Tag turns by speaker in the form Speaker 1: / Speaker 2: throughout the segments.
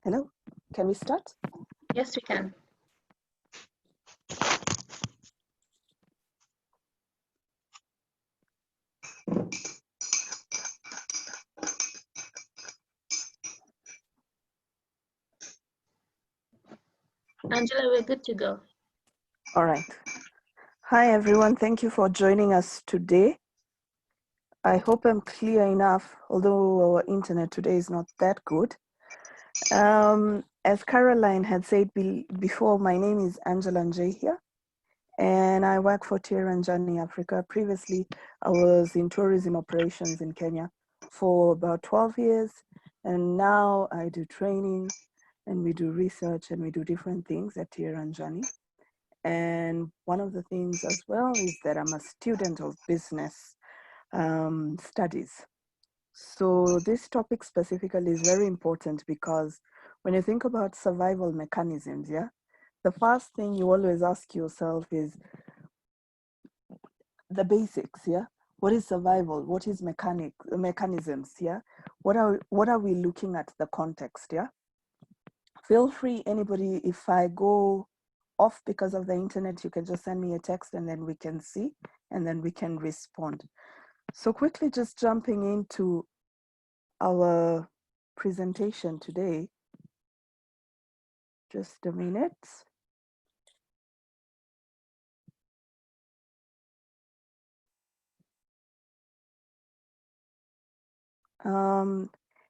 Speaker 1: Hello, can we start?
Speaker 2: Yes, we can. Angela, we're good to go.
Speaker 1: All right. Hi, everyone. Thank you for joining us today. I hope I'm clear enough, although our internet today is not that good. As Caroline had said before, my name is Angela Njehia, and I work for Tiranjani Africa. Previously, I was in tourism operations in Kenya for about 12 years, and now I do training, and we do research, and we do different things at Tiranjani. And one of the things as well is that I'm a student of business studies. So this topic specifically is very important because when you think about survival mechanisms, yeah, the first thing you always ask yourself is the basics, yeah. What is survival? What is mechanisms, yeah? What are we looking at the context, yeah? Feel free, anybody, if I go off because of the internet, you can just send me a text and then we can see and then we can respond. So quickly just jumping into our presentation today. Just a minute.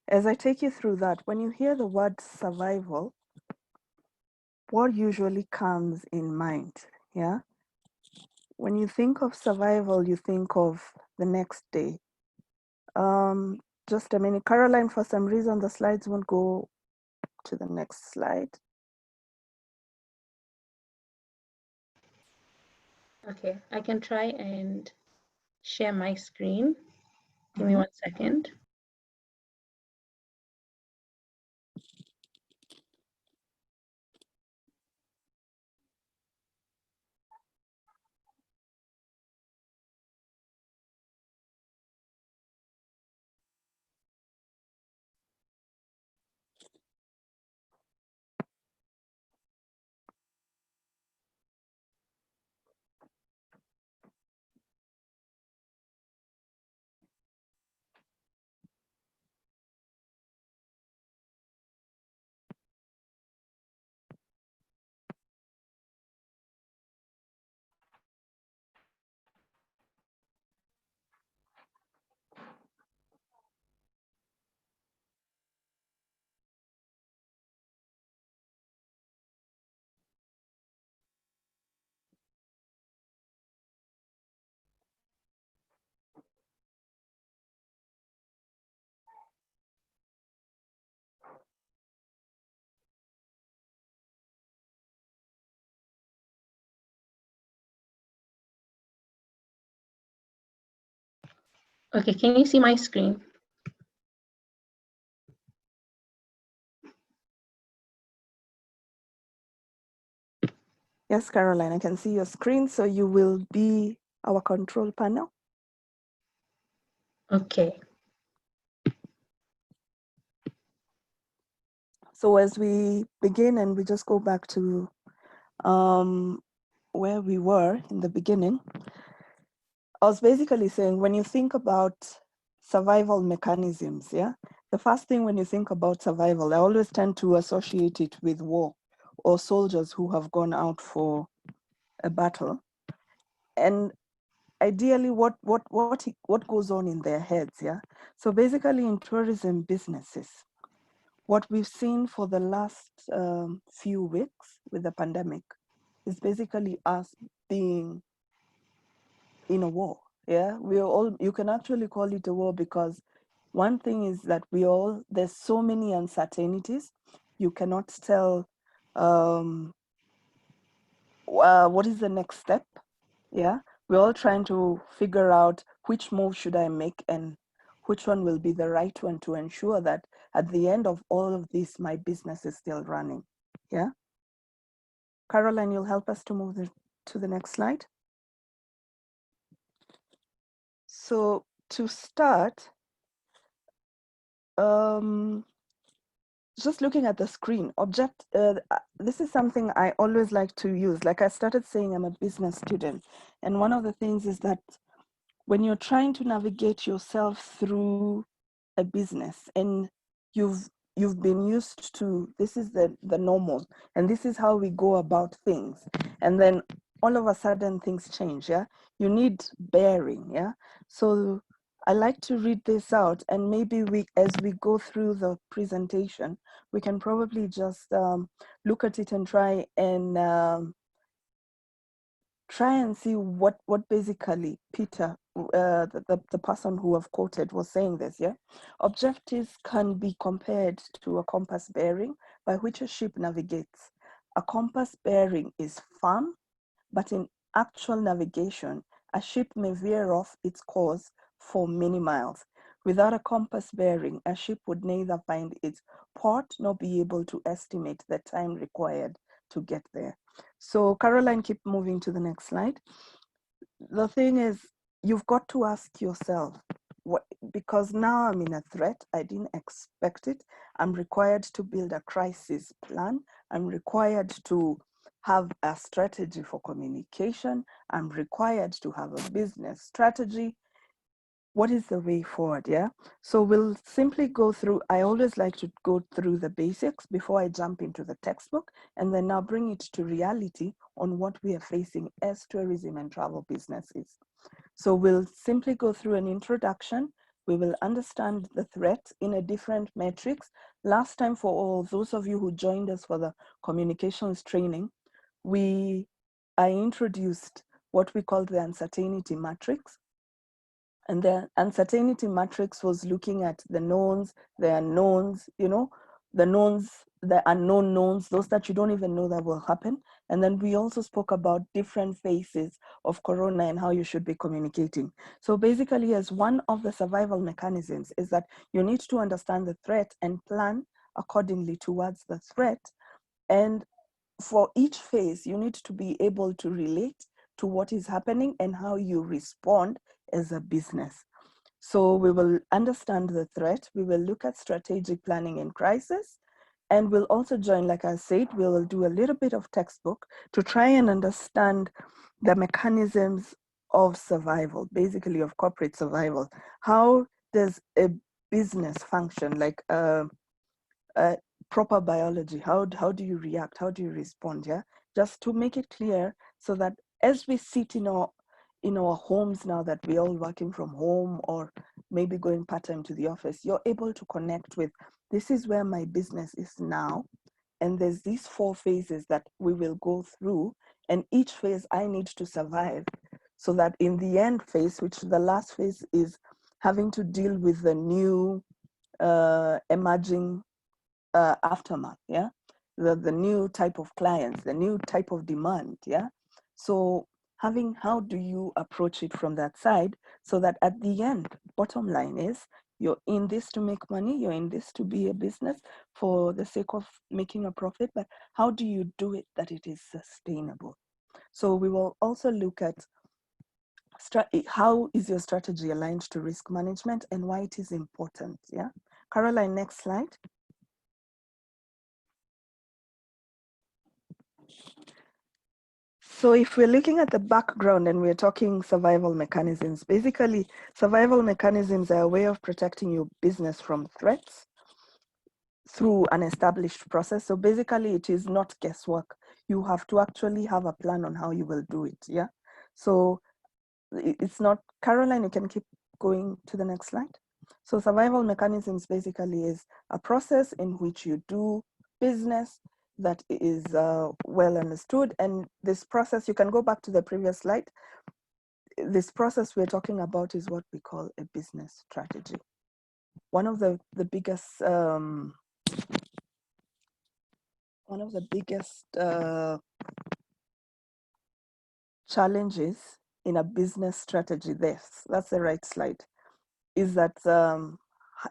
Speaker 1: As I take you through that, when you hear the word survival, what usually comes in mind? Yeah. When you think of survival, you think of the next day. Just a minute. Caroline, for some reason, the slides won't go to the next slide.
Speaker 2: Okay, I can try and share my screen. Give me 1 second. Okay, can you see my screen?
Speaker 1: Yes, Caroline, I can see your screen. So you will be our control panel.
Speaker 2: Okay.
Speaker 1: So as we begin and we just go back to where we were in the beginning, I was basically saying when you think about survival mechanisms, yeah, the first thing when you think about survival, I always tend to associate it with war or soldiers who have gone out for a battle. And ideally what goes on in their heads, yeah? So basically in tourism businesses, what we've seen for the last few weeks with the pandemic is basically us being in a war. Yeah, we are all, you can actually call it a war because one thing is that there's so many uncertainties. You cannot tell what is the next step. Yeah, we're all trying to figure out which move should I make and which one will be the right one to ensure that at the end of all of this, my business is still running. Yeah. Caroline, you'll help us to move to the next slide. So to start, just looking at the screen, this is something I always like to use. Like I started saying, I'm a business student. And one of the things is that when you're trying to navigate yourself through a business and you've been used to, this is the normal, and this is how we go about things. And then all of a sudden things change, yeah? You need bearing, yeah? So I like to read this out, and maybe as we go through the presentation, we can probably just look at it and try and see what basically Peter, the person who I've quoted, was saying this, yeah? Objectives can be compared to a compass bearing by which a ship navigates. A compass bearing is firm, but in actual navigation, a ship may veer off its course for many miles. Without a compass bearing, a ship would neither find its port nor be able to estimate the time required to get there. So Caroline, keep moving to the next slide. The thing is, you've got to ask yourself, because now I'm in a threat, I didn't expect it. I'm required to build a crisis plan. I'm required to have a strategy for communication. I'm required to have a business strategy. What is the way forward, yeah? So we'll simply go through, I always like to go through the basics before I jump into the textbook, and then now bring it to reality on what we are facing as tourism and travel businesses. So we'll simply go through an introduction. We will understand the threat in a different metrics. Last time, for all those of you who joined us for the communications training, I introduced what we call the uncertainty matrix. And the uncertainty matrix was looking at the knowns, the unknowns, you know, the knowns, the unknown knowns, those that you don't even know that will happen. And then we also spoke about different phases of Corona and how you should be communicating. So basically, as one of the survival mechanisms is that you need to understand the threat and plan accordingly towards the threat. And for each phase, you need to be able to relate to what is happening and how you respond as a business. So we will understand the threat, we will look at strategic planning in crisis, and we'll also join, like I said, we will do a little bit of textbook to try and understand the mechanisms of survival, basically of corporate survival. How does a business function, like proper biology? How do you react? How do you respond? Yeah, just to make it clear, so that as we sit in our homes now that we're all working from home or maybe going part-time to the office, you're able to connect with, this is where my business is now, and there's these 4 phases that we will go through, and each phase I need to survive, so that in the end phase, which the last phase is having to deal with the new emerging aftermath, yeah? The new type of clients, the new type of demand, yeah? So how do you approach it from that side, so that at the end, bottom line is, you're in this to make money, you're in this to be a business for the sake of making a profit, but how do you do it that it is sustainable? So we will also look at how is your strategy aligned to risk management and why it is important, yeah? Caroline, next slide. So if we're looking at the background and we're talking survival mechanisms, basically survival mechanisms are a way of protecting your business from threats through an established process. So basically it is not guesswork. You have to actually have a plan on how you will do it, yeah? So it's not, Caroline, you can keep going to the next slide. So survival mechanisms basically is a process in which you do business that is well understood. And this process, you can go back to the previous slide. This process we're talking about is what we call a business strategy. One of the biggest challenges in a business strategy, that's the right slide, is that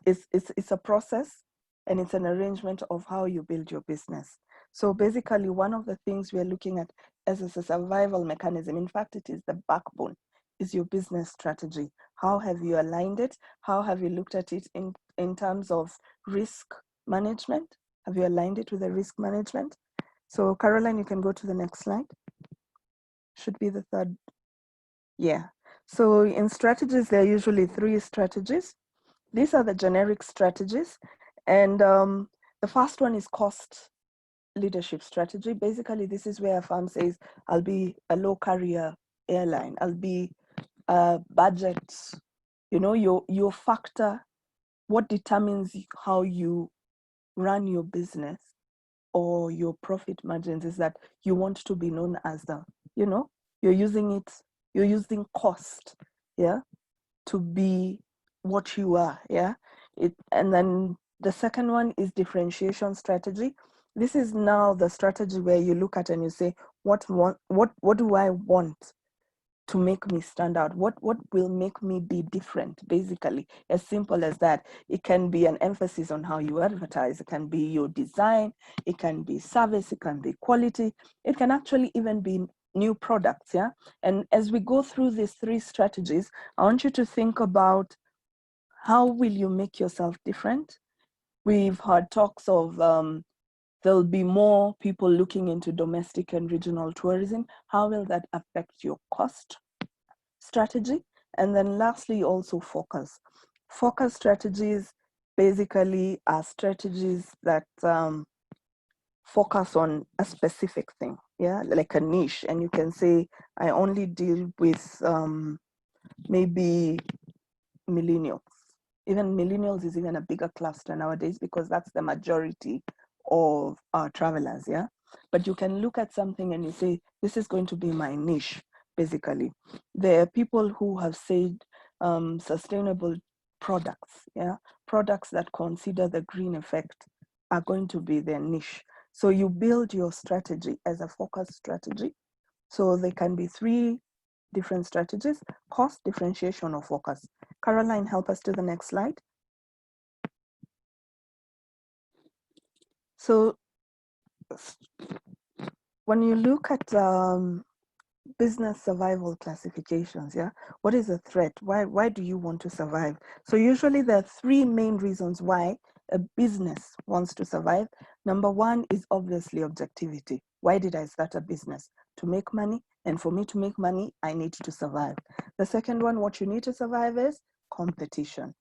Speaker 1: it's a process and it's an arrangement of how you build your business. So basically, one of the things we're looking at as a survival mechanism, in fact, it is the backbone, is your business strategy. How have you aligned it? How have you looked at it in terms of risk management, Have you aligned it with the risk management? So Caroline, you can go to the next slide. Should be the third. Yeah. So in strategies, there are usually 3 strategies. These are the generic strategies. And the first one is cost leadership strategy. Basically, this is where a firm says, I'll be a low carrier airline. I'll be a budget. You know, your factor, what determines how you run your business or your profit margins is that you want to be known as the, you know, you're using cost, yeah, to be what you are, yeah. And then the second one is differentiation strategy. This is now the strategy where you look at and you say, what do I want to make me stand out? What will make me be different? Basically, as simple as that. It can be an emphasis on how you advertise. It can be your design. It can be service. It can be quality. It can actually even be new products, yeah? And as we go through these 3 strategies, I want you to think about how will you make yourself different? We've heard talks of there'll be more people looking into domestic and regional tourism. How will that affect your cost strategy? And then lastly, also focus. Focus strategies basically are strategies that focus on a specific thing, yeah, like a niche. And you can say, I only deal with maybe millennials. Even millennials is even a bigger cluster nowadays because that's the majority of our travelers, yeah. But you can look at something and you say, this is going to be my niche, basically. There are people who have said sustainable products, yeah, products that consider the green effect are going to be their niche. So you build your strategy as a focus strategy. So there can be 3 different strategies: cost, differentiation, or focus. Caroline, help us to the next slide. So when you look at business survival classifications, yeah, what is a threat? Why do you want to survive? So usually there are 3 main reasons why a business wants to survive. Number 1 is obviously objectivity. Why did I start a business? To make money, and for me to make money, I need to survive. The second one, what you need to survive, is competition.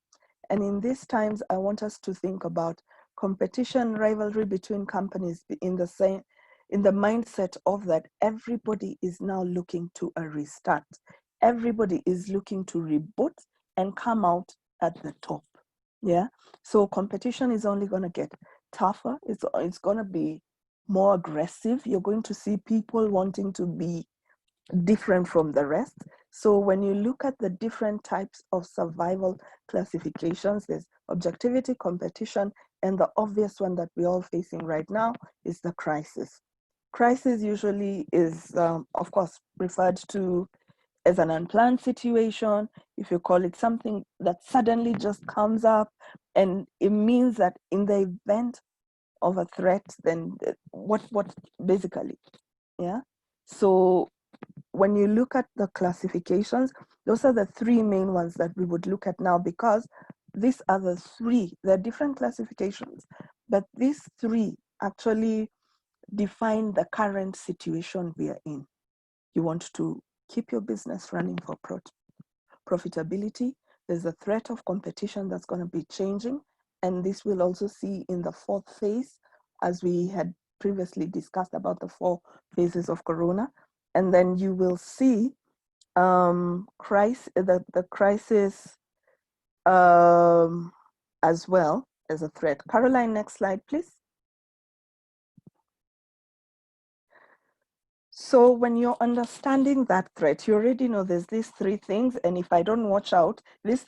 Speaker 1: And in these times, I want us to think about competition, rivalry between companies in the mindset of that everybody is now looking to a restart. Everybody is looking to reboot and come out at the top. Yeah. So competition is only going to get tougher. It's going to be more aggressive. You're going to see people wanting to be different from the rest. So when you look at the different types of survival classifications, there's objectivity, competition, and the obvious one that we're all facing right now is the crisis. Crisis usually is, of course, referred to as an unplanned situation. If you call it something that suddenly just comes up, and it means that in the event of a threat, then what basically, yeah. So when you look at the classifications, those are the 3 main ones that we would look at now, because these are the 3, they're different classifications, but these 3 actually define the current situation we are in. You want to keep your business running for profitability. There's a threat of competition that's going to be changing. And this will also see in the 4th phase, as we had previously discussed about the 4 phases of Corona. And then you will see the crisis as well as a threat. Caroline, next slide, please. So when you're understanding that threat, you already know there's these 3 things, and if I don't watch out, these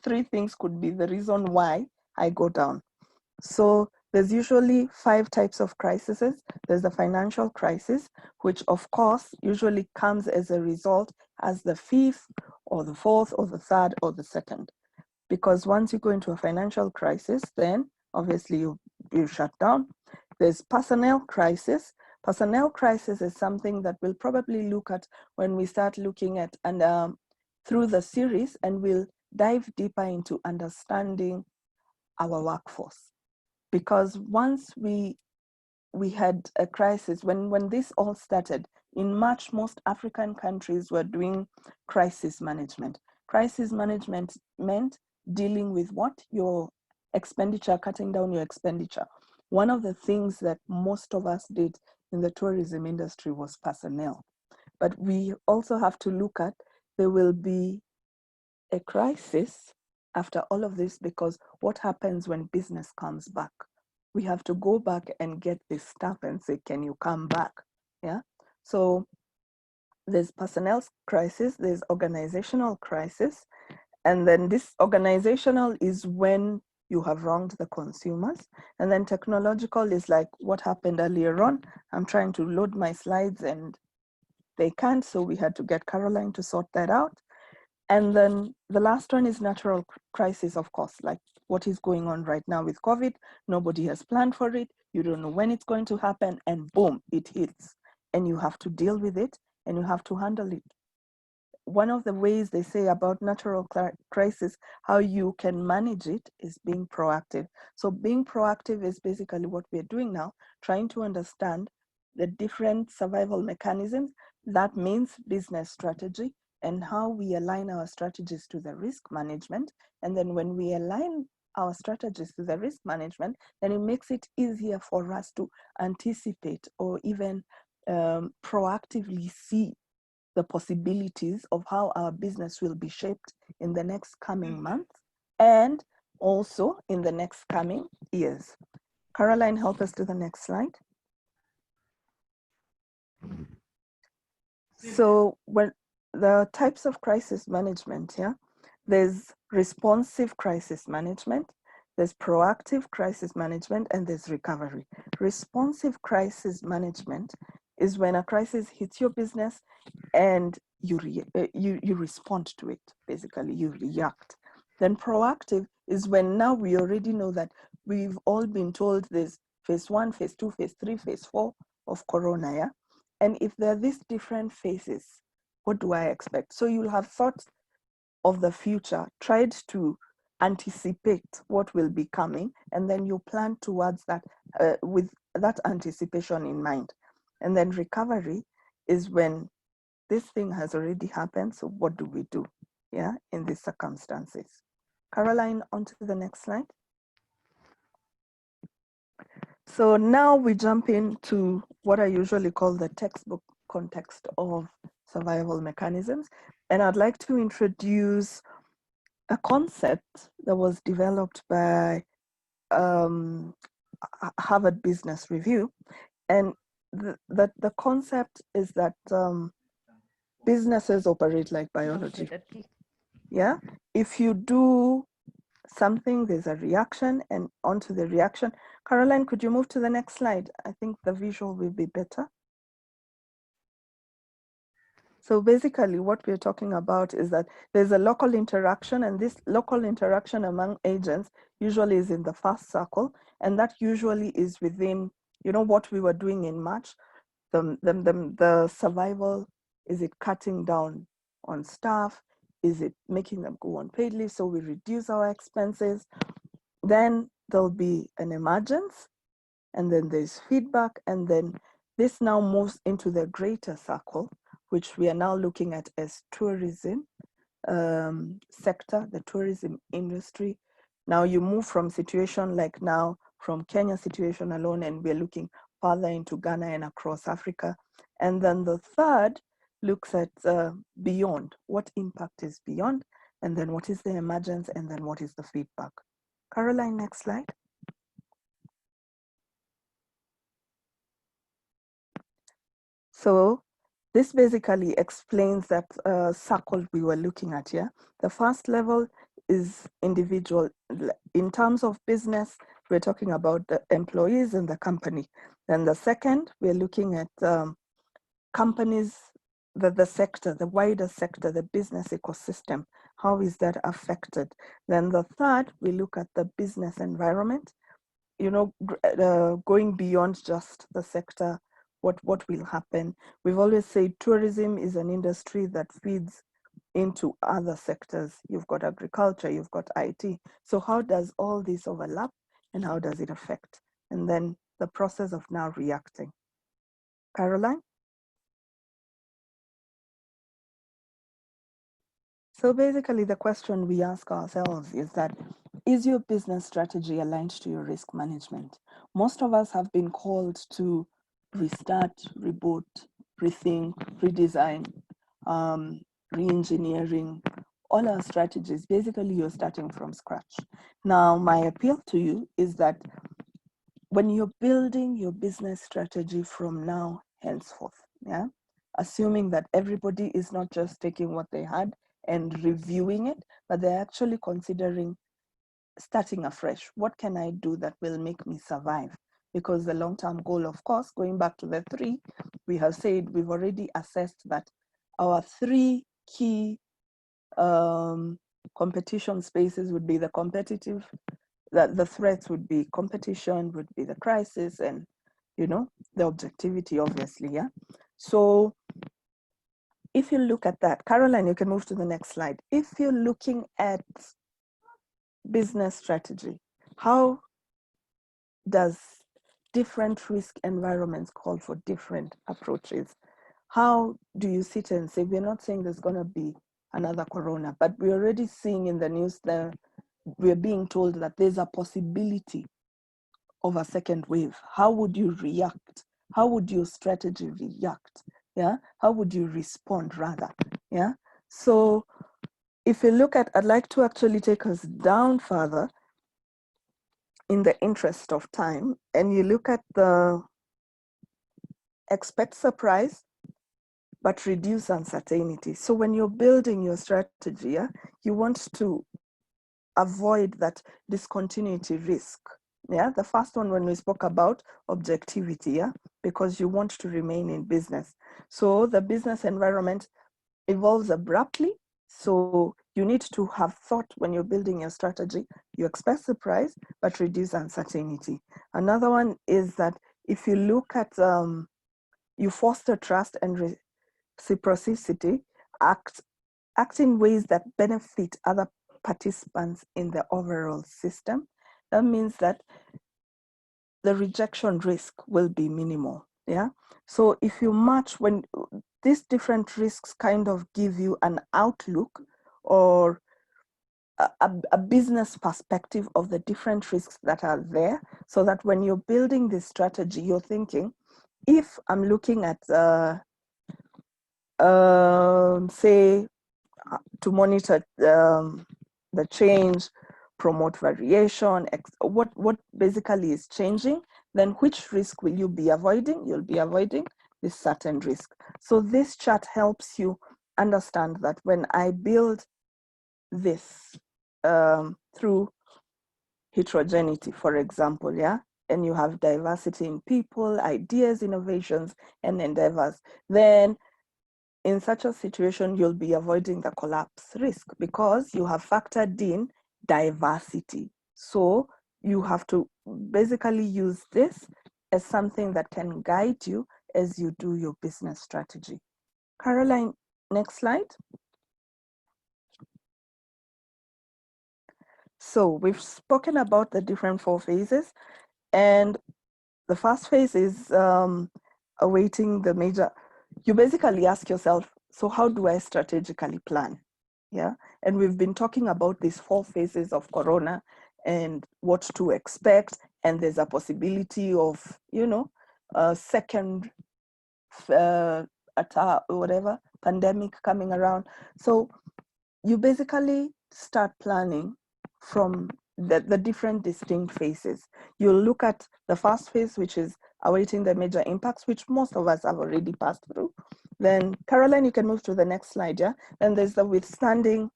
Speaker 1: three things could be the reason why I go down. So there's usually 5 types of crises. There's the financial crisis, which of course usually comes as a result as the 5th or the 4th or the 3rd or the 2nd. Because once you go into a financial crisis, then obviously you shut down. There's personnel crisis. Personnel crisis is something that we'll probably look at when we start looking at and through the series, and we'll dive deeper into understanding our workforce. because once we had a crisis, when this all started, in March, most African countries were doing crisis management. Crisis management meant dealing with what? Your expenditure, cutting down your expenditure. One of the things that most of us did in the tourism industry was personnel. But we also have to look at, there will be a crisis after all of this, because what happens when business comes back? We have to go back and get this staff and say, can you come back? Yeah. So there's personnel crisis, there's organizational crisis. And then this organizational is when you have wronged the consumers. And then technological is like what happened earlier on. I'm trying to load my slides and they can't, so we had to get Caroline to sort that out. And then the last one is natural crisis, of course, like what is going on right now with COVID. Nobody has planned for it. You don't know when it's going to happen, and boom, it hits. And you have to deal with it and you have to handle it. One of the ways they say about natural crisis, how you can manage it, is being proactive. So being proactive is basically what we're doing now, trying to understand the different survival mechanisms. That means business strategy and how we align our strategies to the risk management. And then when we align our strategies to the risk management, then it makes it easier for us to anticipate or even proactively see the possibilities of how our business will be shaped in the next coming months and also in the next coming years. Caroline, help us to the next slide. So when the types of crisis management, yeah, there's responsive crisis management, there's proactive crisis management, and there's recovery. Responsive crisis management is when a crisis hits your business and you respond to it, basically, you react. Then proactive is when now we already know that we've all been told there's phase 1, phase 2, phase 3, phase 4 of Corona, yeah? And if there are these different phases, what do I expect? So you'll have thought of the future, tried to anticipate what will be coming, and then you plan towards that with that anticipation in mind. And then recovery is when this thing has already happened, so what do we do, yeah, in these circumstances? Caroline, on to the next slide. So now we jump into what I usually call the textbook context of survival mechanisms. And I'd like to introduce a concept that was developed by Harvard Business Review. And the concept is that businesses operate like biology. Yeah, if you do something, there's a reaction, and onto the reaction. Caroline, could you move to the next slide? I think the visual will be better. So basically what we're talking about is that there's a local interaction, and this local interaction among agents usually is in the first circle, and that usually is within, you know, what we were doing in March, the survival. Is it cutting down on staff? Is it making them go on paid leave so we reduce our expenses? Then there'll be an emergence, and then there's feedback, and then this now moves into the greater circle, which we are now looking at as tourism sector, the tourism industry. Now you move from situation like now, from Kenya situation alone, and we're looking further into Ghana and across Africa. And then the third looks at beyond, what impact is beyond, and then what is the emergence, and then what is the feedback. Caroline, next slide. So this basically explains that circle we were looking at here. The first level is individual. In terms of business, we're talking about the employees in the company. Then the second, we're looking at companies, the sector, the wider sector, the business ecosystem. How is that affected? Then the third, we look at the business environment, you know, going beyond just the sector. What will happen? We've always said tourism is an industry that feeds into other sectors. You've got agriculture, you've got IT. So how does all this overlap? and how does it affect? And then the process of now reacting. Caroline? So basically the question we ask ourselves is that, is your business strategy aligned to your risk management? Most of us have been called to restart, reboot, rethink, redesign, re-engineering, all our strategies. Basically, you're starting from scratch. Now, my appeal to you is that when you're building your business strategy from now henceforth, yeah, assuming that everybody is not just taking what they had and reviewing it, but they're actually considering starting afresh. What can I do that will make me survive? Because the long-term goal, of course, going back to the three, we have said we've already assessed that our three key competition spaces would be the competitive, that the threats would be competition, would be the crisis, and the objectivity, obviously. Yeah. So if you look at that, Caroline, you can move to the next slide. If you're looking at business strategy, how does different risk environments call for different approaches? How do you sit and say, we're not saying there's going to be another corona, but we're already seeing in the news that we're being told that there's a possibility of a second wave. How would you react? How would your strategy react? Yeah. How would you respond rather? Yeah. So if you look at, I'd like to actually take us down further in the interest of time, and you look at the expect surprise, but reduce uncertainty. So when you're building your strategy, yeah, you want to avoid that discontinuity risk. Yeah, the first one when we spoke about objectivity, yeah, because you want to remain in business. So the business environment evolves abruptly. So you need to have thought when you're building your strategy, you expect surprise, but reduce uncertainty. Another one is that if you look at, you foster trust and reciprocity, act in ways that benefit other participants in the overall system. That means that the rejection risk will be minimal. Yeah. So if you match, when these different risks kind of give you an outlook or a business perspective of the different risks that are there, so that when you're building this strategy, you're thinking, if I'm looking at, say, to monitor the change, promote variation, what basically is changing, then which risk will you be avoiding? You'll be avoiding this certain risk. So this chart helps you understand that when I build this through heterogeneity, for example, yeah, and you have diversity in people, ideas, innovations, and endeavors, then in such a situation, you'll be avoiding the collapse risk because you have factored in diversity. So you have to basically use this as something that can guide you as you do your business strategy. Caroline, next slide. So we've spoken about the different 4 phases, and the first phase is awaiting the major. You basically ask yourself, so how do I strategically plan? Yeah, and we've been talking about these 4 phases of corona and what to expect, and there's a possibility of, a second attack or whatever, pandemic coming around. So you basically start planning from the different distinct phases. You'll look at the first phase, which is awaiting the major impacts, which most of us have already passed through. Then Caroline, you can move to the next slide. Yeah. Then there's the withstanding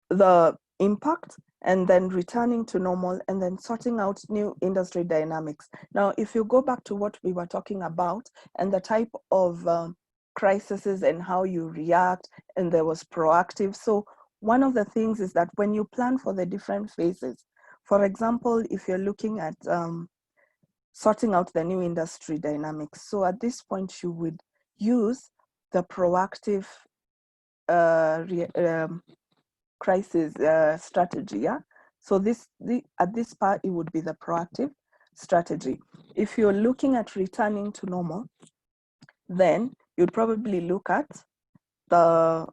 Speaker 1: the impact, and then returning to normal, and then sorting out new industry dynamics. Now, if you go back to what we were talking about and the type of crises and how you react, and there was proactive. So one of the things is that when you plan for the different phases, for example, if you're looking at sorting out the new industry dynamics, so at this point you would use the proactive crisis strategy, yeah, So at this part, it would be the proactive strategy. If you're looking at returning to normal, then you'd probably look at the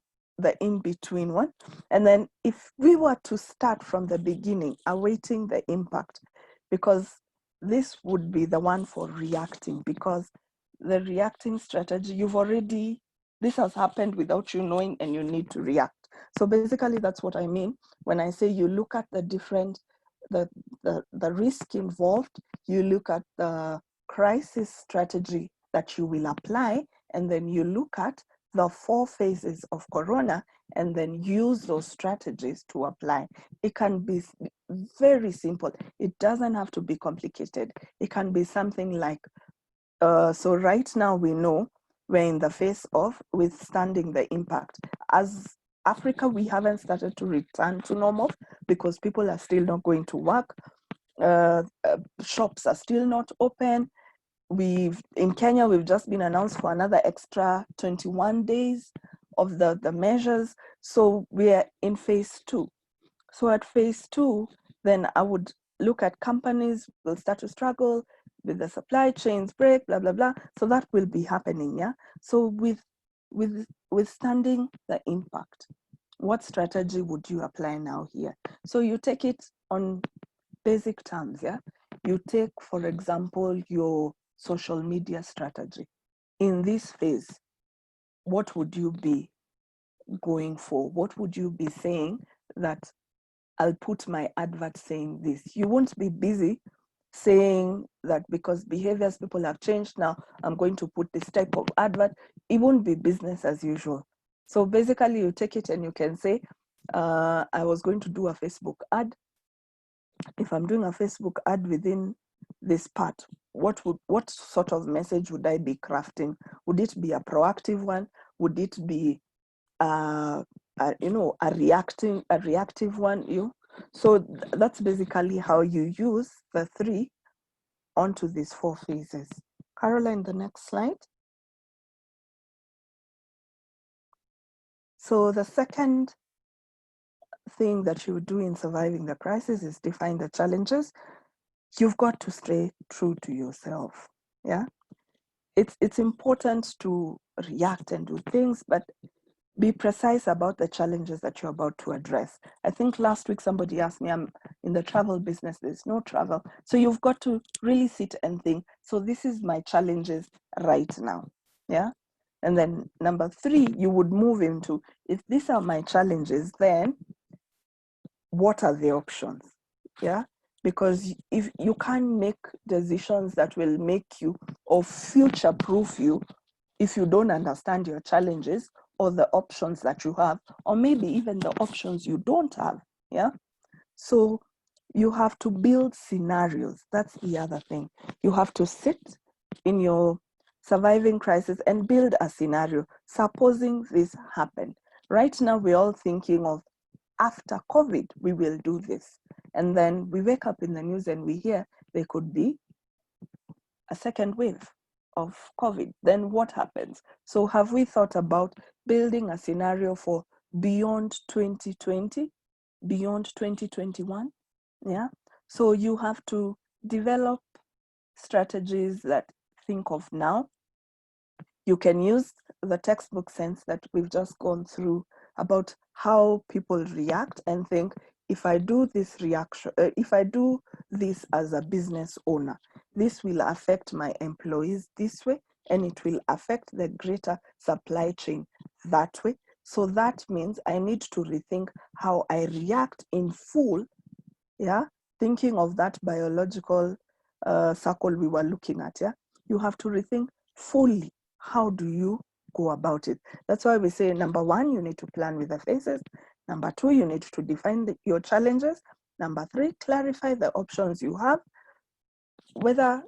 Speaker 1: in-between one. And then if we were to start from the beginning, awaiting the impact, because this would be the one for reacting, because the reacting strategy, this has happened without you knowing and you need to react. So basically that's what I mean when I say you look at the different, the risk involved, you look at the crisis strategy that you will apply, and then you look at the 4 phases of Corona and then use those strategies to apply. It can be very simple. It doesn't have to be complicated. It can be something like, so right now we know we're in the phase of withstanding the impact. As Africa, we haven't started to return to normal because people are still not going to work. Shops are still not open. In Kenya, we've just been announced for another extra 21 days of the measures. So we're in phase 2. So at phase 2, then I would look at companies will start to struggle with the supply chains break, blah, blah, blah. So that will be happening, yeah? So withstanding the impact, what strategy would you apply now here? So you take it on basic terms, yeah? You take, for example, your social media strategy. In this phase, what would you be going for? What would you be saying that I'll put my advert saying this? You won't be busy saying that because behaviors, people have changed now, I'm going to put this type of advert. It won't be business as usual. So basically you take it and you can say, I was going to do a Facebook ad. If I'm doing a Facebook ad within this part, what sort of message would I be crafting? Would it be a proactive one? Would it be a reactive one? So that's basically how you use the 3 onto these 4 phases. Caroline, the next slide. So the second thing that you do in surviving the crisis is define the challenges. You've got to stay true to yourself. Yeah, it's important to react and do things, but be precise about the challenges that you're about to address. I think last week somebody asked me, I'm in the travel business, there's no travel. So you've got to really sit and think, so this is my challenges right now. Yeah. And then number 3, you would move into, if these are my challenges, then what are the options? Yeah. Because if you can't make decisions that will make you or future proof you if you don't understand your challenges or the options that you have, or maybe even the options you don't have. Yeah. So you have to build scenarios. That's the other thing. You have to sit in your surviving crisis and build a scenario. Supposing this happened. Right now, we're all thinking of after COVID, we will do this. And then we wake up in the news and we hear there could be a second wave of COVID. Then what happens? So have we thought about building a scenario for beyond 2020, beyond 2021? Yeah. So you have to develop strategies that think of now. You can use the textbook sense that we've just gone through about how people react and think, if I do this reaction, if I do this as a business owner, this will affect my employees this way, and it will affect the greater supply chain that way. So that means I need to rethink how I react in full. Yeah, thinking of that biological circle we were looking at. Yeah, you have to rethink fully. How do you go about it? That's why we say, number 1, you need to plan with the phases. Number 2, you need to define your challenges. Number 3, clarify the options you have. Whether,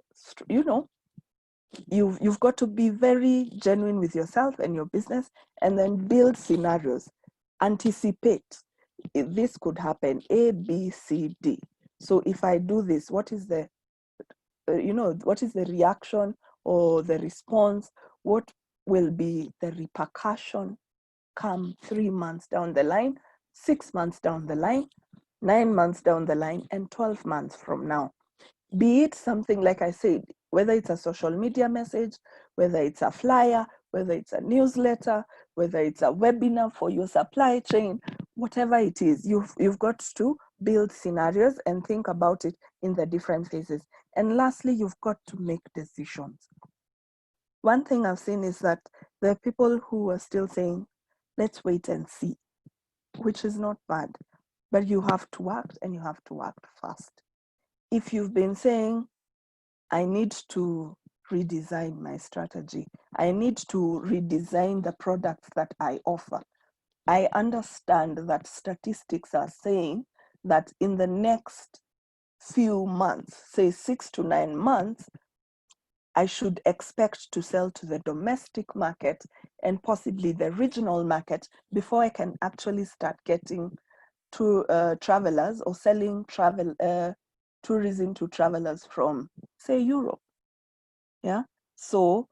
Speaker 1: you've got to be very genuine with yourself and your business, and then build scenarios. Anticipate. If this could happen, A, B, C, D. So if I do this, what is the reaction or the response? What will be the repercussion come 3 months down the line, 6 months down the line? 9 months down the line, and 12 months from now. Be it something, like I said, whether it's a social media message, whether it's a flyer, whether it's a newsletter, whether it's a webinar for your supply chain, whatever it is, you've got to build scenarios and think about it in the different phases. And lastly, you've got to make decisions. One thing I've seen is that there are people who are still saying, let's wait and see, which is not bad, but you have to act, and you have to act fast. If you've been saying, I need to redesign my strategy, I need to redesign the products that I offer, I understand that statistics are saying that in the next few months, say 6 to 9 months, I should expect to sell to the domestic market and possibly the regional market before I can actually start getting to travelers or selling tourism to travelers from, say, Europe. Yeah. So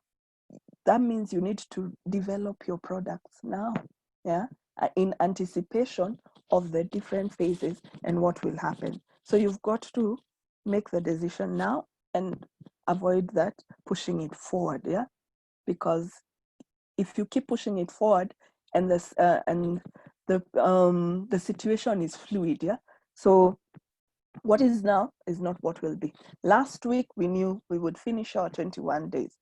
Speaker 1: that means you need to develop your products now. Yeah. In anticipation of the different phases and what will happen. So you've got to make the decision now and avoid that pushing it forward. Yeah. Because if you keep pushing it forward and the situation is fluid. Yeah. So what is now is not what will be. Last week, we knew we would finish our 21 days,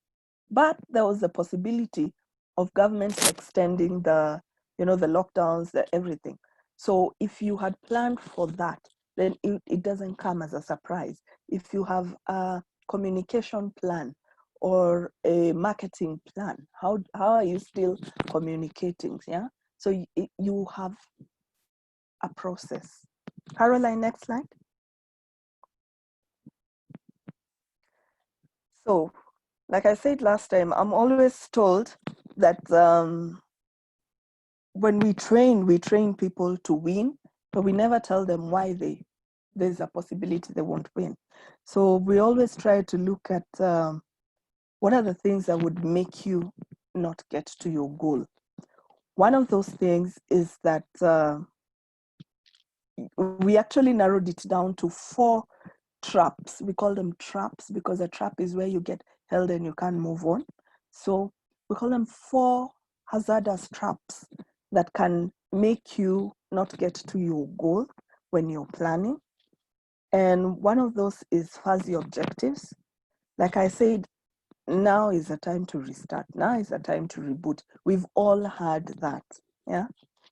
Speaker 1: but there was a possibility of government extending the lockdowns, everything. So if you had planned for that, then it doesn't come as a surprise. If you have a communication plan or a marketing plan, how are you still communicating? Yeah. So you have a process. Caroline, next slide. So, like I said last time, I'm always told that when we train people to win, but we never tell them why there's a possibility they won't win. So we always try to look at what are the things that would make you not get to your goal. One of those things is that we actually narrowed it down to 4 traps. We call them traps because a trap is where you get held and you can't move on. So we call them 4 hazardous traps that can make you not get to your goal when you're planning. And one of those is fuzzy objectives. Like I said, now is the time to restart. Now is the time to reboot. We've all had that. Yeah.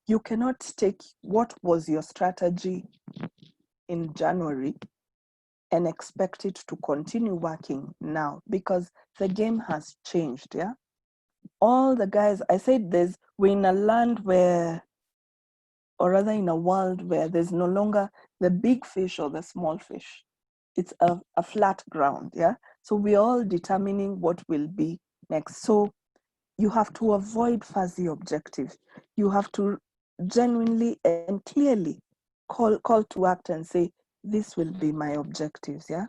Speaker 1: You cannot take what was your strategy in January and expect it to continue working now because the game has changed. Yeah. All the guys, I said we're in a land where, or rather in a world where there's no longer the big fish or the small fish. It's a flat ground. Yeah. So we're all determining what will be next. So you have to avoid fuzzy objectives. You have to genuinely and clearly call to act and say, this will be my objectives. Yeah.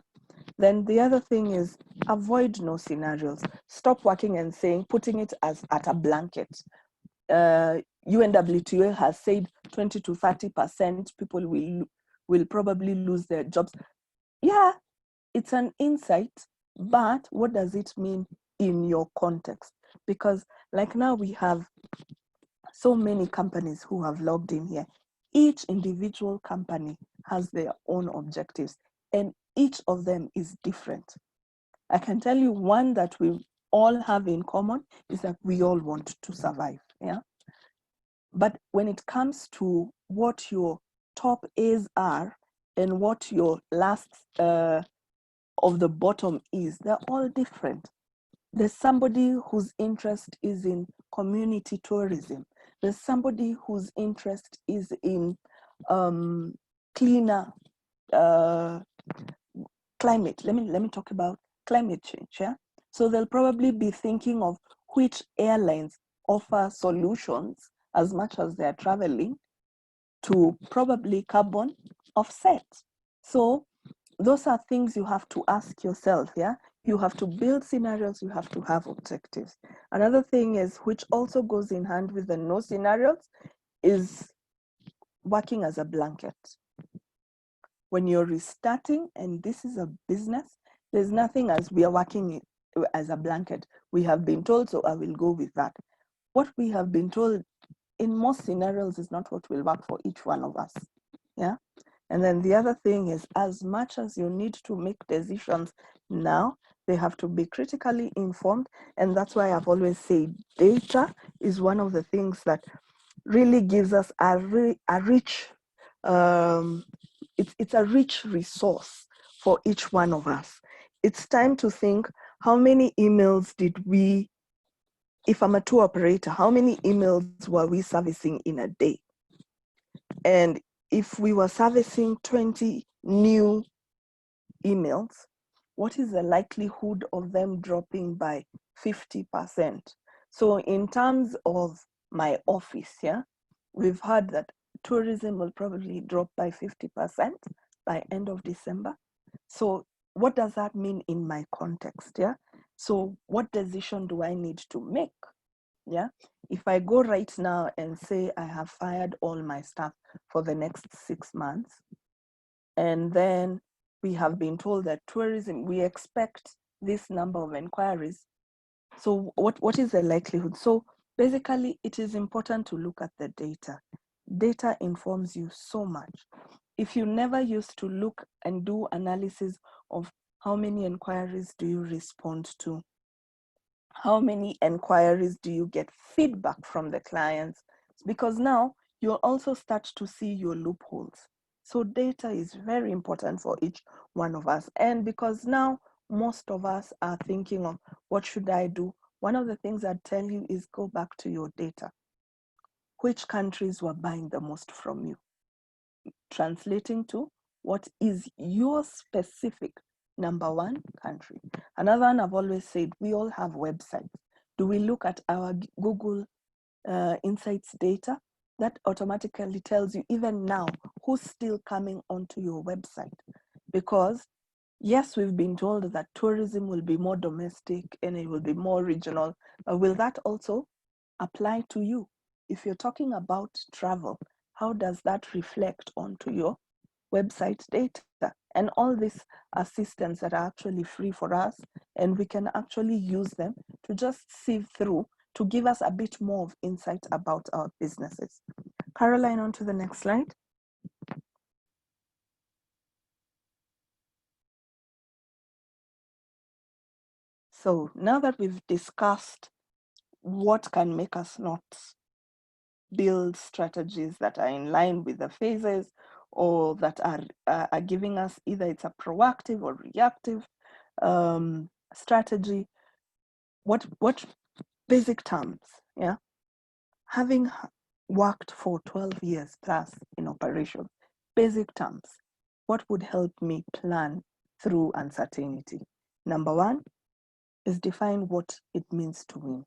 Speaker 1: Then the other thing is avoid no scenarios. Stop working and putting it as at a blanket. UNWTO has said 20 to 30% people will probably lose their jobs. Yeah, it's an insight, but what does it mean in your context? Because like now we have so many companies who have logged in here. Each individual company has their own objectives and each of them is different. I can tell you one that we all have in common is that we all want to survive. Yeah. But when it comes to what your top A's are and what your last of the bottom is, they're all different. There's somebody whose interest is in community tourism. There's somebody whose interest is in cleaner climate. Let me talk about climate change. Yeah. So they'll probably be thinking of which airlines offer solutions as much as they're traveling to probably carbon offset. So those are things you have to ask yourself. Yeah. You have to build scenarios, you have to have objectives. Another thing is, which also goes in hand with the no scenarios, is working as a blanket. when you're restarting and this is a business, there's nothing as we are working as a blanket. We have been told, so I will go with that. What we have been told in most scenarios is not what will work for each one of us. Yeah. And then the other thing is, as much as you need to make decisions now, they have to be critically informed. And that's why I've always said data is one of the things that really gives us a rich, it's a rich resource for each one of us. It's time to think, how many emails did we, if I'm a tour operator, how many emails were we servicing in a day? And if we were servicing 20 new emails, what is the likelihood of them dropping by 50%? So in terms of my office, yeah, we've heard that tourism will probably drop by 50% by end of December. So what does that mean in my context, yeah? So what decision do I need to make? Yeah, if I go right now and say I have fired all my staff for the next 6 months, and then we have been told that tourism, we expect this number of inquiries. So what is the likelihood? So basically, it is important to look at the data. Data informs you so much. If you never used to look and do analysis of how many inquiries do you respond to, how many inquiries do you get feedback from the clients? Because now you'll also start to see your loopholes. So data is very important for each one of us. And because now most of us are thinking of what should I do? One of the things I'd tell you is go back to your data. Which countries were buying the most from you? Translating to what is your specific number one country. Another one I've always said, we all have websites. Do we look at our Google Insights data? That automatically tells you even now who's still coming onto your website. Because yes, we've been told that tourism will be more domestic and it will be more regional, but will that also apply to you? If you're talking about travel, how does that reflect onto your website data? And all these are systems that are actually free for us, and we can actually use them to just sieve through to give us a bit more of insight about our businesses. Caroline, on to the next slide. So now that we've discussed what can make us not build strategies that are in line with the phases, or that are giving us either it's a proactive or reactive strategy, what basic terms, yeah, having worked for 12 years plus in operations, basic terms, what would help me plan through uncertainty? Number one is define what it means to win.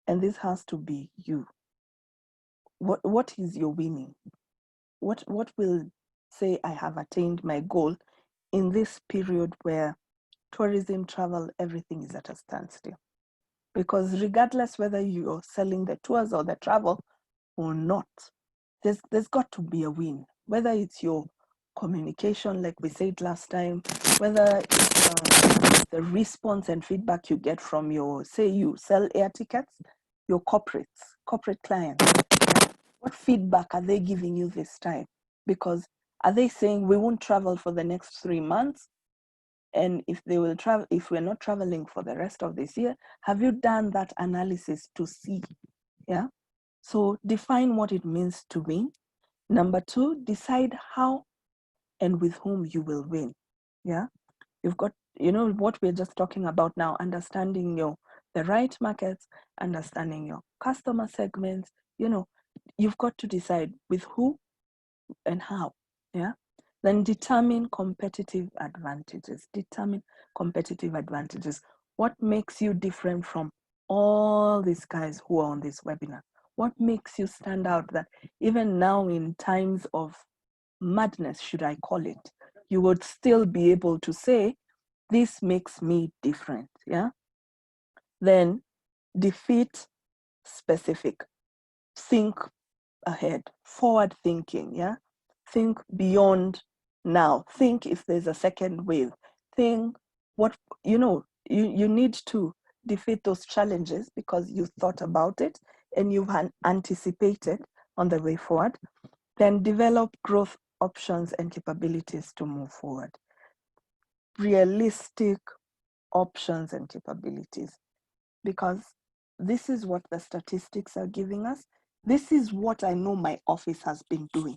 Speaker 1: And this has to be you. What is your winning? What will say I have attained my goal in this period where tourism, travel, everything is at a standstill? Because regardless whether you're selling the tours or the travel or not, there's got to be a win. Whether it's your communication, like we said last time, whether it's the response and feedback you get from your, say you sell air tickets, your corporate clients, what feedback are they giving you this time? Because are they saying we won't travel for the next 3 months? And if they will travel, if we're not traveling for the rest of this year, have you done that analysis to see? Yeah. So define what it means to win. Number two, decide how and with whom you will win. Yeah. You've got, what we're just talking about now, understanding the right markets, understanding your customer segments, you've got to decide with who and how. Yeah. Then determine competitive advantages. What makes you different from all these guys who are on this webinar? What makes you stand out that even now in times of madness, should I call it, you would still be able to say, this makes me different, yeah? Then defeat specific. Think ahead, forward thinking, yeah? Think beyond Now, think if there's a second wave. Think what, you need to defeat those challenges because you thought about it and you've anticipated on the way forward. Then develop growth options and capabilities to move forward. Realistic options and capabilities, because this is what the statistics are giving us. This is what I know my office has been doing,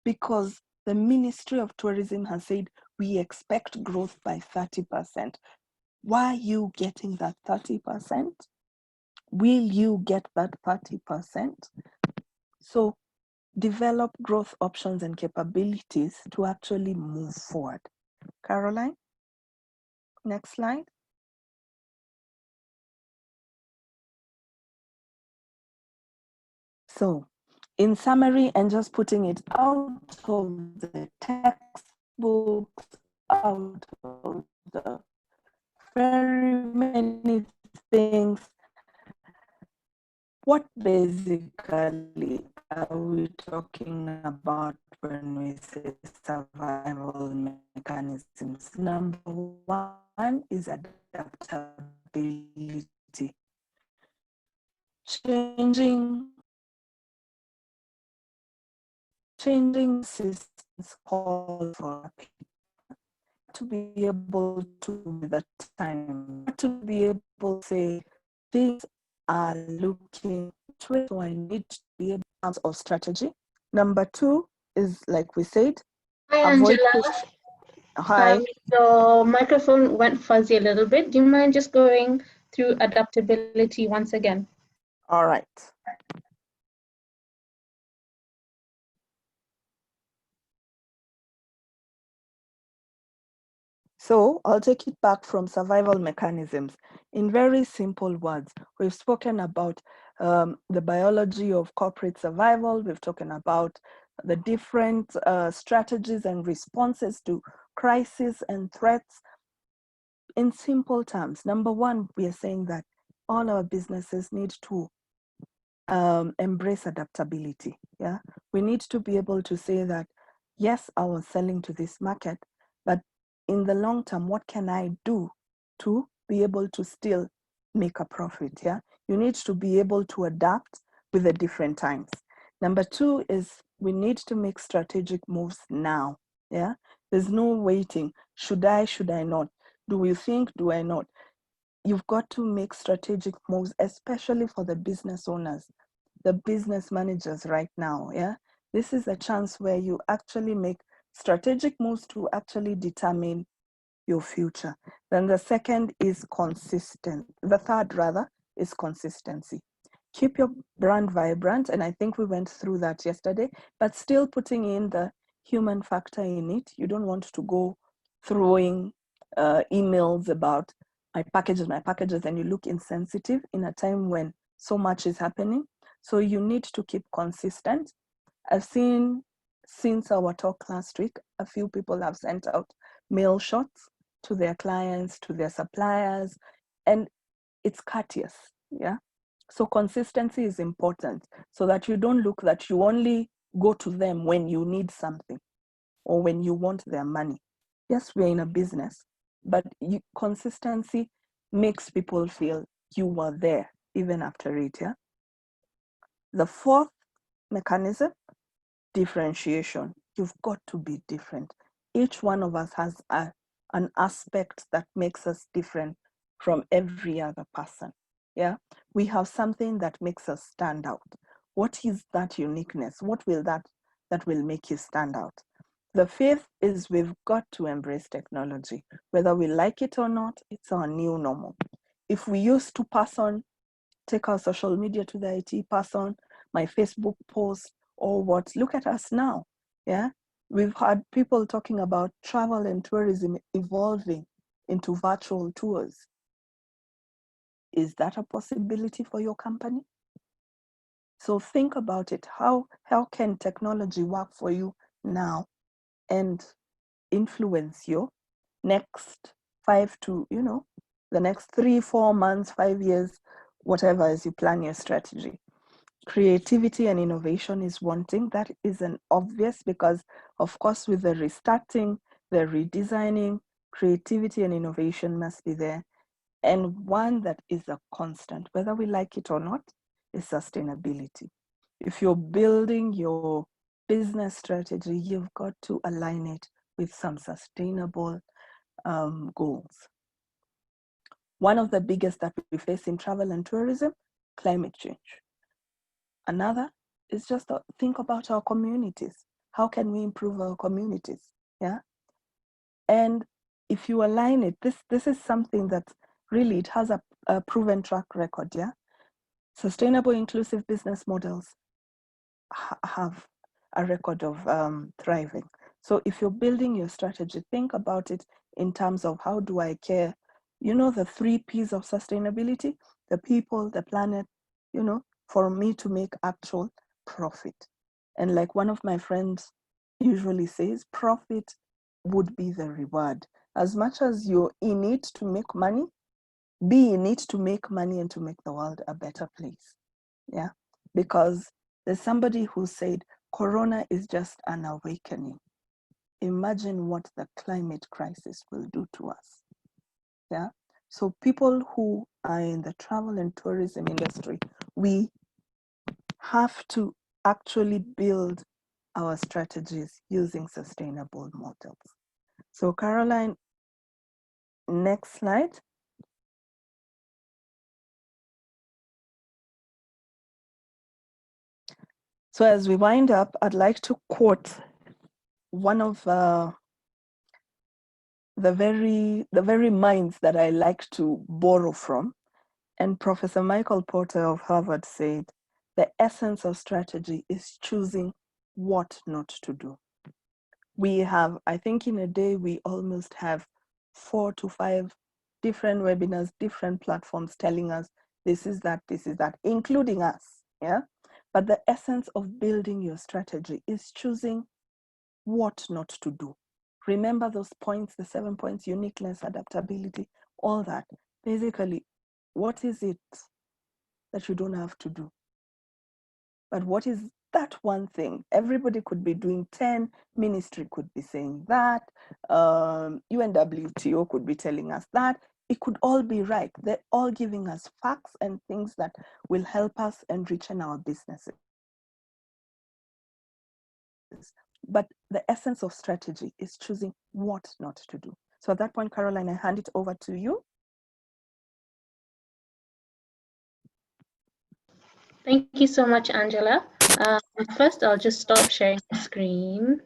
Speaker 1: because the Ministry of Tourism has said we expect growth by 30%. Why are you getting that 30%? Will you get that 30%? So develop growth options and capabilities to actually move forward. Caroline, next slide. So in summary, and just putting it out of the textbooks, out of the very many things, what basically are we talking about when we say survival mechanisms? Number one is adaptability. Changing systems call for people to be able to, with the time, to be able to say things are looking to, so I need to be able to of strategy. Number two is, like we said,
Speaker 2: Hi,
Speaker 1: avoid
Speaker 2: Angela.
Speaker 1: Hi.
Speaker 2: Your microphone went fuzzy a little bit. Do you mind just going through adaptability once again?
Speaker 1: All right. So I'll take it back from survival mechanisms. In very simple words, we've spoken about the biology of corporate survival. We've spoken about the different strategies and responses to crisis and threats. In simple terms, number one, we are saying that all our businesses need to embrace adaptability. Yeah, we need to be able to say that, yes, I was selling to this market, but in the long term, what can I do to be able to still make a profit? Yeah, you need to be able to adapt with the different times. Number two is we need to make strategic moves now. Yeah, there's no waiting. Should I not? Do we think? Do I not? You've got to make strategic moves, especially for the business owners, the business managers right now. Yeah, this is a chance where you actually make strategic moves to actually determine your future. Then the second is the third rather is consistency. Keep your brand vibrant, and I think we went through that yesterday, but still putting in the human factor in it. You don't want to go throwing emails about my packages, and you look insensitive in a time when so much is happening. So you need to keep consistent. I've seen, since our talk last week, a few people have sent out mail shots to their clients, to their suppliers, and it's courteous. Yeah. So consistency is important, so that you don't look that you only go to them when you need something or when you want their money. Yes, we're in a business, but consistency makes people feel you were there even after it. Yeah. The fourth mechanism, differentiation. You've got to be different. Each one of us has an aspect that makes us different from every other person. Yeah, we have something that makes us stand out. What is that uniqueness? What will that will make you stand out? The fifth is we've got to embrace technology. Whether we like it or not, it's our new normal. If we used to take our social media to the IT, pass on my Facebook post or what, look at us now. Yeah, we've had people talking about travel and tourism evolving into virtual tours. Is that a possibility for your company? So think about it. How can technology work for you now and influence your next the next 3-4 months, 5 years, whatever, as you plan your strategy? Creativity and innovation is one thing that is an obvious, because of course with the restarting, the redesigning, creativity and innovation must be there. And one that is a constant, whether we like it or not, is sustainability. If you're building your business strategy, you've got to align it with some sustainable goals. One of the biggest that we face in travel and tourism, climate change. Another is just think about our communities. How can we improve our communities? Yeah. And if you align it, this is something that really, it has a proven track record. Yeah. Sustainable, inclusive business models have a record of thriving. So if you're building your strategy, think about it in terms of how do I care? You know, the 3 P's of sustainability: the people, the planet, you know, for me to make actual profit. And like one of my friends usually says, profit would be the reward. As much as you're in it to make money, be in it to make money and to make the world a better place. Yeah, because there's somebody who said, Corona is just an awakening. Imagine what the climate crisis will do to us. Yeah, so people who are in the travel and tourism industry, we have to actually build our strategies using sustainable models. So Caroline, next slide. So as we wind up, I'd like to quote one of the very minds that I like to borrow from. And Professor Michael Porter of Harvard said, the essence of strategy is choosing what not to do. We have, I think in a day, we almost have 4 to 5 different webinars, different platforms telling us this is that, including us, yeah? But the essence of building your strategy is choosing what not to do. Remember those points, the 7 points: uniqueness, adaptability, all that. Basically, what is it that you don't have to do? But what is that one thing? Everybody could be doing 10, ministry could be saying that, UNWTO could be telling us that. It could all be right. They're all giving us facts and things that will help us enrich in our businesses. But the essence of strategy is choosing what not to do. So at that point, Caroline, I hand it over to you.
Speaker 2: Thank you so much, Angela. First, I'll just stop sharing the screen.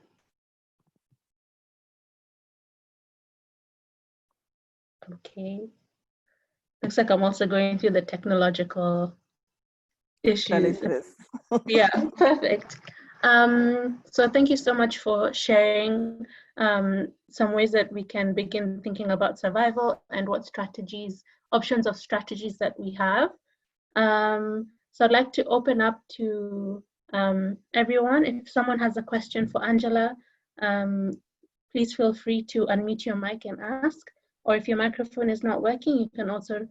Speaker 2: Okay. Looks like I'm also going through the technological issues. Yeah, perfect. So thank you so much for sharing some ways that we can begin thinking about survival and what strategies, options of strategies that we have. So I'd like to open up to everyone. If someone has a question for Angela, please feel free to unmute your mic and ask. Or if your microphone is not working, you can also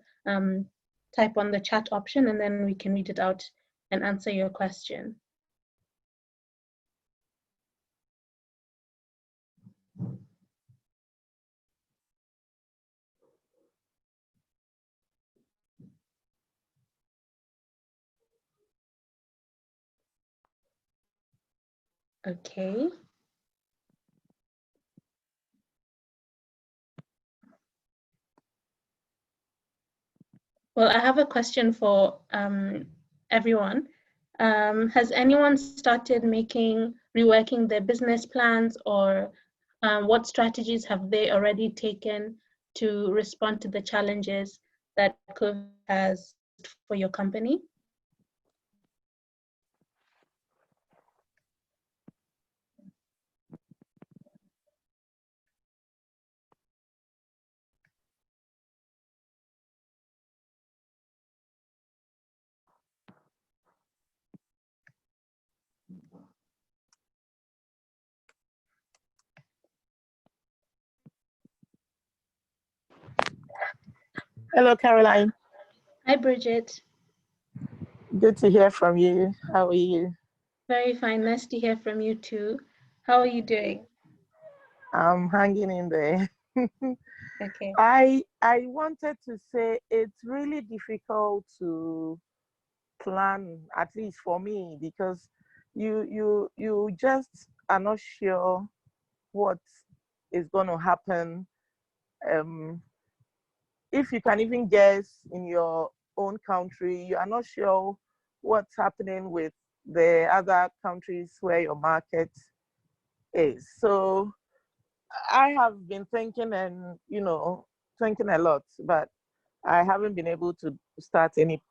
Speaker 2: type on the chat option and then we can read it out and answer your question. Okay. Well, I have a question for everyone. Has anyone started reworking their business plans, or what strategies have they already taken to respond to the challenges that COVID has for your company?
Speaker 3: Hello, Caroline.
Speaker 2: Hi, Bridget.
Speaker 3: Good to hear from you. How are you?
Speaker 2: Very fine. Nice to hear from you too. How are you doing?
Speaker 3: I'm hanging in there.
Speaker 2: Okay.
Speaker 3: I wanted to say it's really difficult to plan, at least for me, because you just are not sure what is going to happen. Um, if you can even guess in your own country, you are not sure what's happening with the other countries where your market is. So I have been thinking and, thinking a lot, but I haven't been able to start any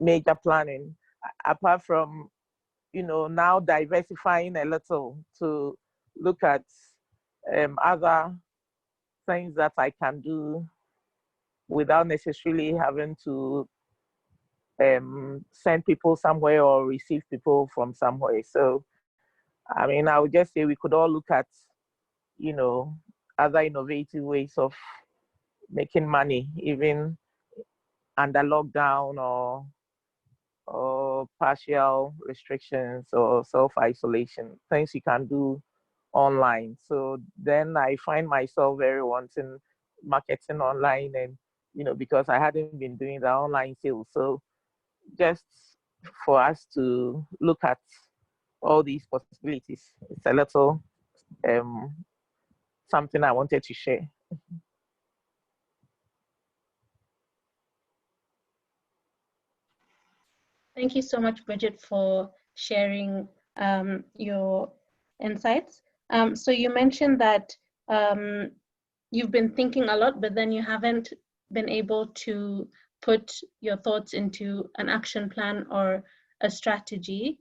Speaker 3: major planning apart from, now diversifying a little to look at other things that I can do without necessarily having to send people somewhere or receive people from somewhere. So, I mean, I would just say we could all look at, you know, other innovative ways of making money, even under lockdown or partial restrictions or self-isolation, things you can do online. So then I find myself very wanting marketing online and, because I hadn't been doing the online sales. So just for us to look at all these possibilities, it's a little um, something I wanted to share.
Speaker 2: Thank you so much, Bridget, for sharing your insights. So you mentioned that you've been thinking a lot, but then you haven't been able to put your thoughts into an action plan or a strategy.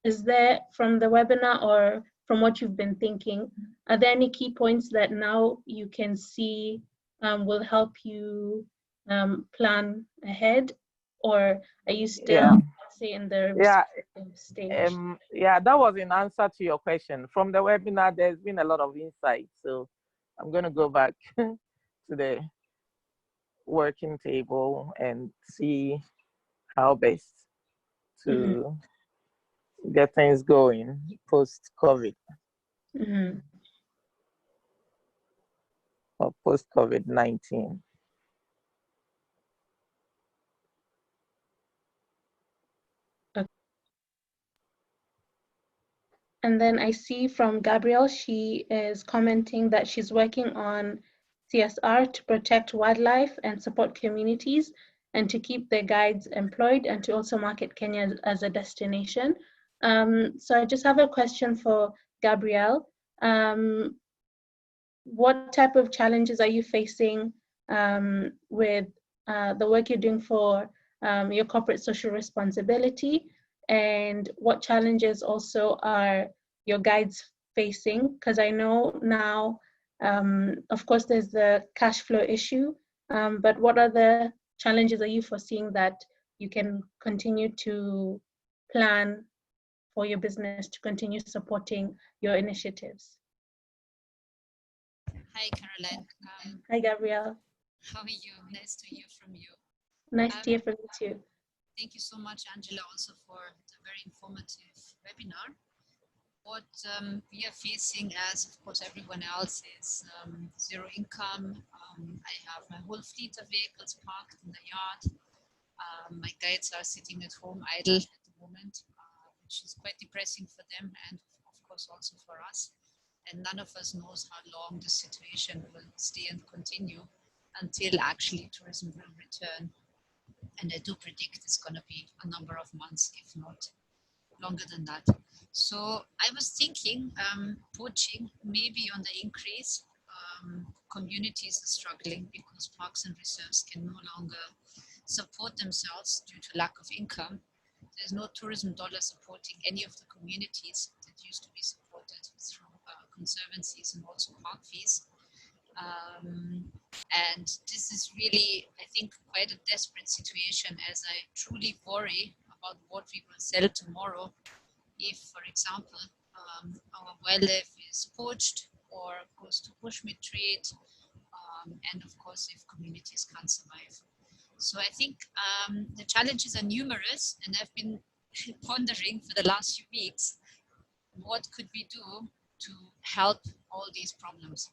Speaker 2: Is there, from the webinar or from what you've been thinking, are there any key points that now you can see will help you plan ahead? Or are you still, say, in the research stage?
Speaker 3: That was in answer to your question. From the webinar, there's been a lot of insight. So I'm going to go back to the working table and see how best to get things going post-COVID or post-COVID-19.
Speaker 2: And then I see from Gabrielle, she is commenting that she's working on CSR to protect wildlife and support communities and to keep their guides employed and to also market Kenya as a destination. So I just have a question for Gabrielle. What type of challenges are you facing with the work you're doing for your corporate social responsibility? And what challenges also are your guides facing? Because I know now, of course, there's the cash flow issue, but what other challenges are you foreseeing that you can continue to plan for your business to continue supporting your initiatives?
Speaker 4: Hi, Caroline.
Speaker 2: Hi, Gabrielle.
Speaker 4: How are you? Nice to hear from you.
Speaker 2: Nice to hear from you too.
Speaker 4: Thank you so much, Angela, also for the very informative webinar. What we are facing, as of course everyone else, is zero income. I have my whole fleet of vehicles parked in the yard. My guides are sitting at home idle at the moment, which is quite depressing for them and of course also for us. And none of us knows how long this situation will stay and continue until actually tourism will return. And I do predict it's going to be a number of months, if not longer than that. So I was thinking poaching maybe on the increase. Communities are struggling because parks and reserves can no longer support themselves due to lack of income. There's no tourism dollar supporting any of the communities that used to be supported through conservancies and also park fees. And this is really, I think, quite a desperate situation, as I truly worry about what we will sell tomorrow if, for example, our wildlife is poached or goes to bushmeat trade, and of course if communities can't survive. So I think the challenges are numerous, and I've been pondering for the last few weeks, what could we do to help all these problems?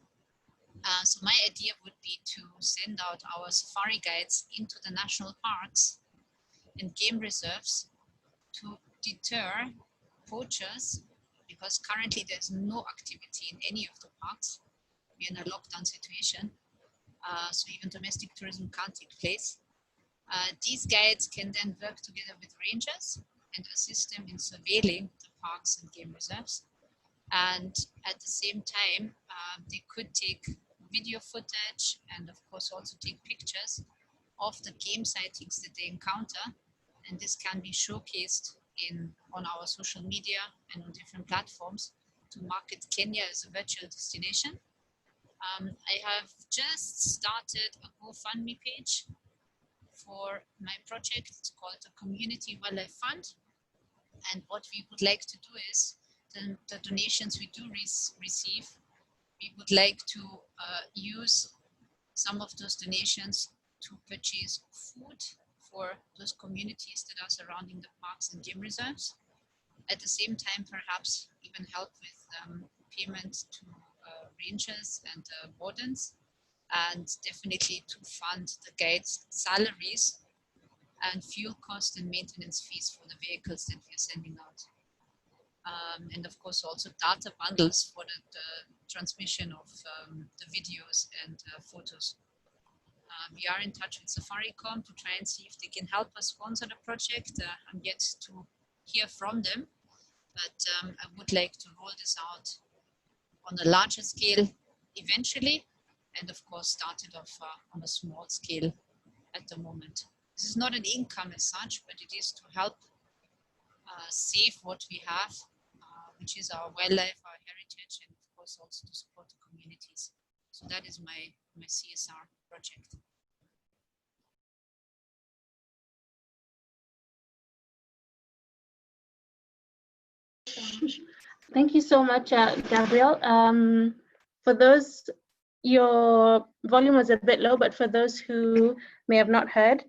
Speaker 4: So my idea would be to send out our safari guides into the national parks and game reserves to deter poachers, because currently there's no activity in any of the parks. We're in a lockdown situation, so even domestic tourism can't take place. These guides can then work together with rangers and assist them in surveilling the parks and game reserves. And at the same time, they could take video footage and of course also take pictures of the game sightings that they encounter. And this can be showcased on our social media and on different platforms to market Kenya as a virtual destination. I have just started a GoFundMe page for my project. It's called the Community Wildlife Fund. And what we would like to do is the donations we do receive, we would like to use some of those donations to purchase food for those communities that are surrounding the parks and game reserves. At the same time, perhaps even help with payment to rangers and wardens, and definitely to fund the guides' salaries and fuel costs and maintenance fees for the vehicles that we are sending out. And of course also data bundles for the transmission of the videos and photos. We are in touch with Safaricom to try and see if they can help us sponsor the project. I'm yet to hear from them, but I would like to roll this out on a larger scale eventually, and of course start it off on a small scale at the moment. This is not an income as such, but it is to help save what we have, which is our wildlife, our heritage, and of course also to support the communities. So that is my CSR project.
Speaker 2: Thank you so much, Gabrielle. For those, your volume was a bit low, but for those who may have not heard,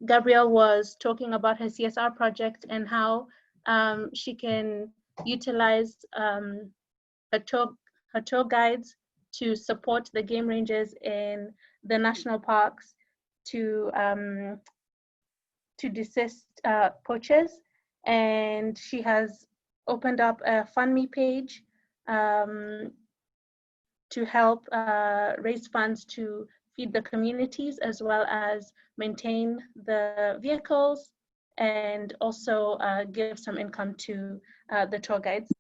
Speaker 2: Gabrielle was talking about her CSR project and how she can utilize her tour guides to support the game rangers in the national parks to desist poachers. And she has opened up a FundMe page to help raise funds to feed the communities, as well as maintain the vehicles, and also give some income to the tour guides.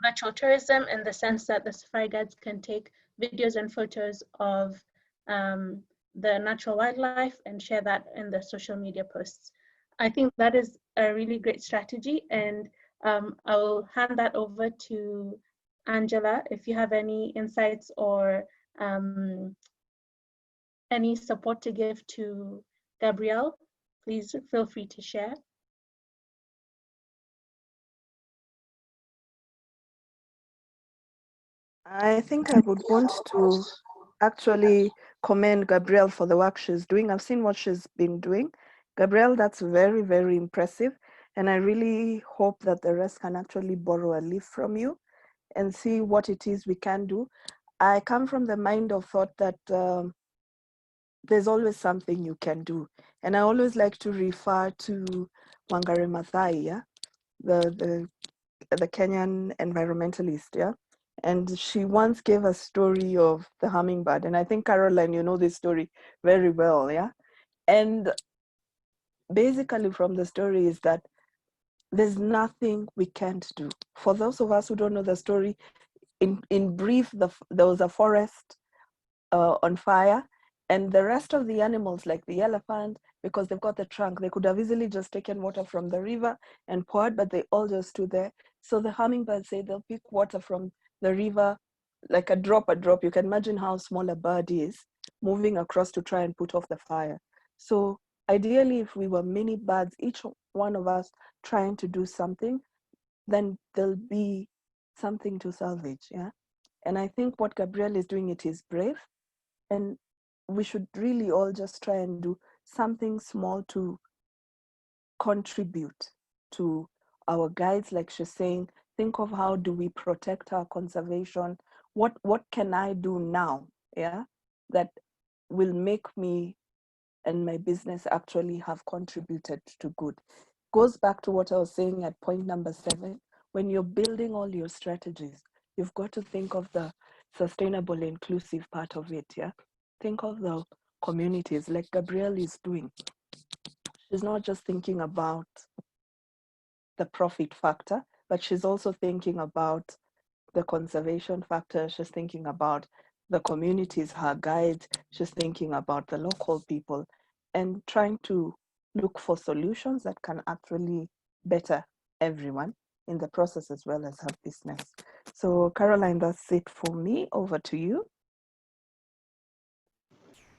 Speaker 2: Virtual tourism, in the sense that the safari guides can take videos and photos of the natural wildlife and share that in the social media posts. I think that is a really great strategy, and I will hand that over to Angela. If you have any insights or any support to give to Gabrielle, please feel free to share.
Speaker 1: I think I would want to actually commend Gabrielle for the work she's doing. I've seen what she's been doing. Gabrielle, that's very, very impressive. And I really hope that the rest can actually borrow a leaf from you and see what it is we can do. I come from the mind of thought that there's always something you can do. And I always like to refer to Wangari Maathai, yeah? the Kenyan environmentalist, yeah? And she once gave a story of the hummingbird. And I think, Caroline, you know this story very well, yeah? And basically from the story is that there's nothing we can't do. For those of us who don't know the story, in brief, there was a forest on fire, and the rest of the animals, like the elephant, because they've got the trunk, they could have easily just taken water from the river and poured, but they all just stood there. So the hummingbird said they'll pick water from the river, like a drop. You can imagine how small a bird is, moving across to try and put off the fire. So ideally, if we were mini birds, each one of us trying to do something, then there'll be something to salvage, yeah? And I think what Gabrielle is doing, it is brave. And we should really all just try and do something small to contribute to our guides. Like she's saying, think of how do we protect our conservation? What can I do now, yeah, that will make me and my business actually have contributed to good? Goes back to what I was saying at point number 7. When you're building all your strategies, you've got to think of the sustainable, inclusive part of it, yeah? Think of the communities like Gabrielle is doing. She's not just thinking about the profit factor, but she's also thinking about the conservation factor. She's thinking about the communities, her guides. She's thinking about the local people and trying to look for solutions that can actually better everyone in the process as well as her business. So Caroline, that's it for me. Over to you.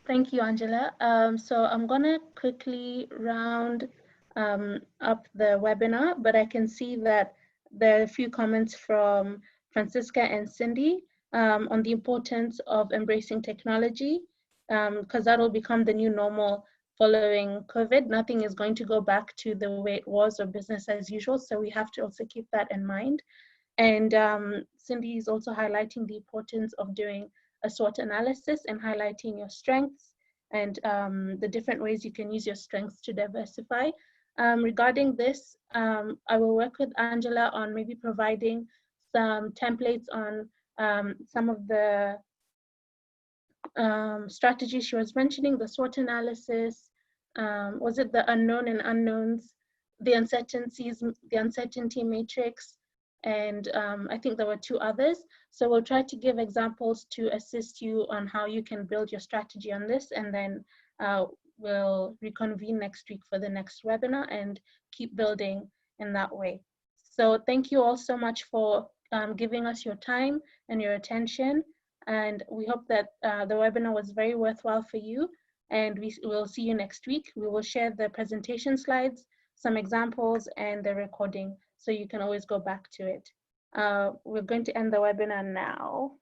Speaker 2: Thank you, Angela. So I'm gonna quickly round up the webinar, but I can see that there are a few comments from Francisca and Cindy on the importance of embracing technology, because that will become the new normal following COVID. Nothing is going to go back to the way it was or business as usual, so we have to also keep that in mind. And Cindy is also highlighting the importance of doing a SWOT analysis and highlighting your strengths and the different ways you can use your strengths to diversify. Regarding this, I will work with Angela on maybe providing some templates on some of the strategies she was mentioning, the SWOT analysis, was it the unknown and unknowns, the uncertainties, the uncertainty matrix, and I think there were 2 others. So we'll try to give examples to assist you on how you can build your strategy on this, and then we'll reconvene next week for the next webinar and keep building in that way. So thank you all so much for giving us your time and your attention. And we hope that the webinar was very worthwhile for you. And we will see you next week. We will share the presentation slides, some examples, and the recording, so you can always go back to it. We're going to end the webinar now.